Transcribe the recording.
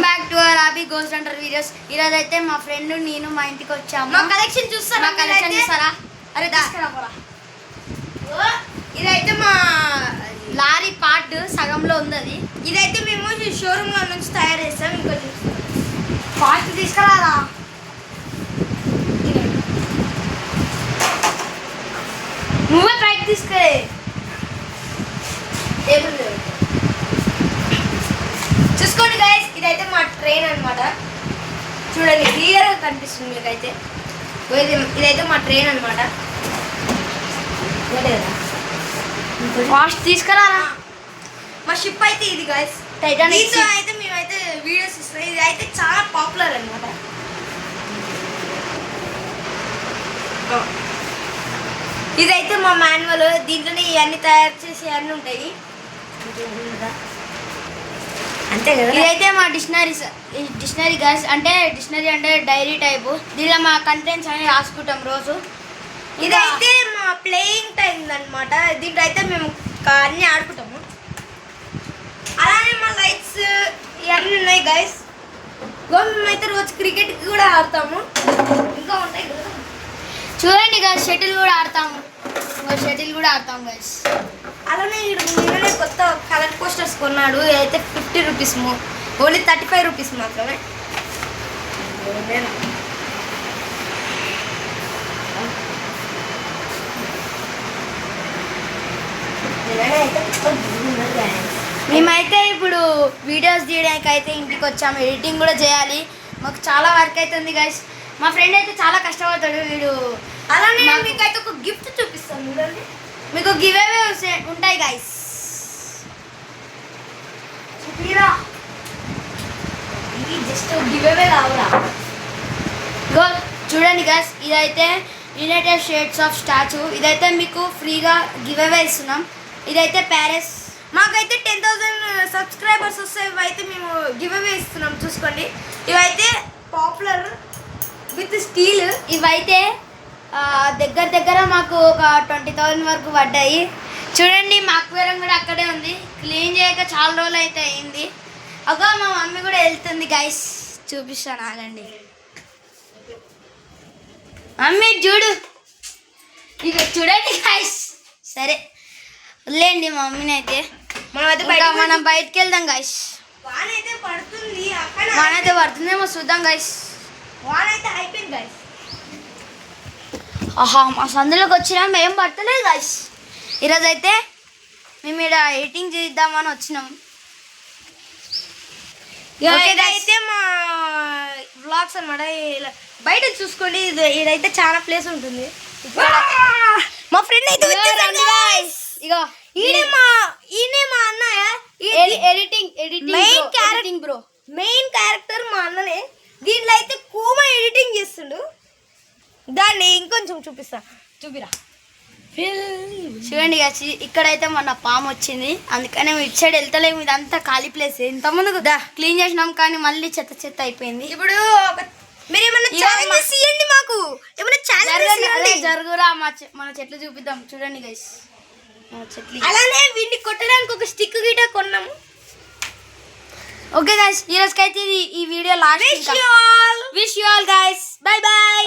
Back to our Abhi ghost Hunter videos. ఈరోజు అయితే మా ఫ్రెండ్ నేను మా ఇంటికి వచ్చాము. మా కలెక్షన్ చూస్తారా? కలెక్షన్ చూస్తారా? అరే ఇదైతే మా లారీ పార్ట్ సగంలో ఉంది. అది ఇదైతే మేము షోరూమ్ లో నుంచి తయారు చేస్తాం. ఇంకా పార్ట్ తీసుకురారా. నువ్వే పైకి తీసుకురే. టేబుల్ చూసుకోండి గైస్, ఇదైతే మా ట్రైన్ అన్నమాట. చూడండి క్లియర్ గా కనిపిస్తుంది మీకైతే. ఇదైతే మా ట్రైన్ అన్నమాట. ఫాస్ట్ తీసుకురారా. మా షిప్ అయితే ఇది గైస్. టైటానిక్ దీంతో అయితే మేమైతే వీడియోస్ ఇస్తాం. ఇది అయితే చాలా పాపులర్ అన్నమాట. ఇదైతే మా మాన్యువల్. దీంట్లోనే ఇవన్నీ తయారు చేసి అన్నీ ఉంటాయి. అంతే కదా. ఇదైతే మా డిక్షనరీ గైస్. అంటే డిక్షనరీ అంటే డైరీ టైపు. దీనిలో మా కంటెంట్స్ అన్ని రాసుకుంటాం రోజు. ఇదైతే మా ప్లేయింగ్ టైం అన్నమాట. దీంట్లో అయితే మేము అన్నీ ఆడుకుంటాము. అలానే మా లైట్స్ ఇవన్నీ ఉన్నాయి గైస్. మేమైతే రోజు క్రికెట్ కూడా ఆడతాము. ఇంకా ఉంటాయి కదా. చూడండి గైస్, షటిల్ కూడా ఆడతాము. షటిల్ కూడా ఆడతాం గైస్. అలానే నిన్ననే కొత్త కలర్ పోస్టర్స్ కొన్నాడు. అయితే 50 రూపీస్, ఓన్లీ 35 రూపీస్ మాత్రమే. మేమైతే ఇప్పుడు వీడియోస్ తీయడానికి అయితే ఇంటికి వచ్చాము. ఎడిటింగ్ కూడా చేయాలి. మాకు చాలా వర్క్ అయితే ఉంది గైస్. మా ఫ్రెండ్ అయితే చాలా కష్టపడతాడు వీడు. అలానే మీకైతే ఒక గిఫ్ట్ చూపిస్తాను చూడండి. మీకు గివ్ అవే ఉంటాయి గైస్. ఇది జస్ట్ గివ్ అవే కావురా. చూడండి గైస్, ఇదైతే యునైటెడ్ స్టేట్స్ ఆఫ్ స్టాచ్యూ. ఇదైతే మీకు ఫ్రీగా గివ్ అవే ఇస్తున్నాం. ఇదైతే ప్యారిస్. మాకైతే 10,000 సబ్స్క్రైబర్స్ వస్తే ఇవైతే మేము గివ్ అవే ఇస్తున్నాం. చూసుకోండి, ఇవైతే పాపులర్ విత్ స్టీల్. ఇవైతే దగ్గర మాకు ఒక 20,000 వరకు పడ్డాయి. చూడండి, మా అక్వేరియం కూడా అక్కడే ఉంది. క్లీన్ చేయక చాలా రోజులు అయితే అయింది. ఒక మా మమ్మీ కూడా వెళ్తుంది గైస్. చూపిస్తాను ఆగండి. మమ్మీ చూడు, ఇక చూడండి గైస్. సరే లేండి మా మమ్మీని అయితే. మనం బయటకు వెళ్దాం గైస్. వాన అయితే పడుతుంది. వాన అయితే పడుతుందేమో చూద్దాం గైస్. వాన అయితే అయిపోయింది గైస్. ఆహా, మా సందులోకి వచ్చినాం. ఏం పడతలేదు గైస్. ఈరోజు అయితే మేము ఇక్కడ ఎడిటింగ్ చేద్దామని వచ్చినాం. ఇదైతే మా వ్లాగ్స్ అన్నమాట. బయట చూసుకోండి, ఇదైతే చాలా ప్లేస్ ఉంటుంది. మా ఫ్రెండ్ అయితే ఇగో ఈయనే మా అన్నయ్య. ఎడిటింగ్ మెయిన్ క్యారెక్టర్ మా అన్ననే. దీంట్లో అయితే కూమ ఎడిటింగ్ చేస్తుండు. దాన్ని ఇంకొంచెం చూపిరా. చూడండి గైస్, ఇక్కడైతే మొన్న పాము వచ్చింది. అందుకనే ఇటు సైడ్ వెళ్తలేము. ఇదంతా ఖాళీ ప్లేస్. ఇంతకుముందు క్లీన్ చేసినాం కానీ మళ్ళీ చెత్త అయిపోయింది. ఇప్పుడు మీరు ఏమన్నా ఛాలెంజెస్ ఇవ్వండి. మాకు ఏమన్నా ఛాలెంజెస్ జరుగురా. మన చెట్లు చూపిద్దాం. చూడండి గైస్, చెట్లు. అలానే వీడిని కొట్టడానికి ఒక స్టిక్ గిట కొన్నాము. ఓకే గైస్, ఈ రోజుకైతే ఈ video last. Wish you all guys. By by.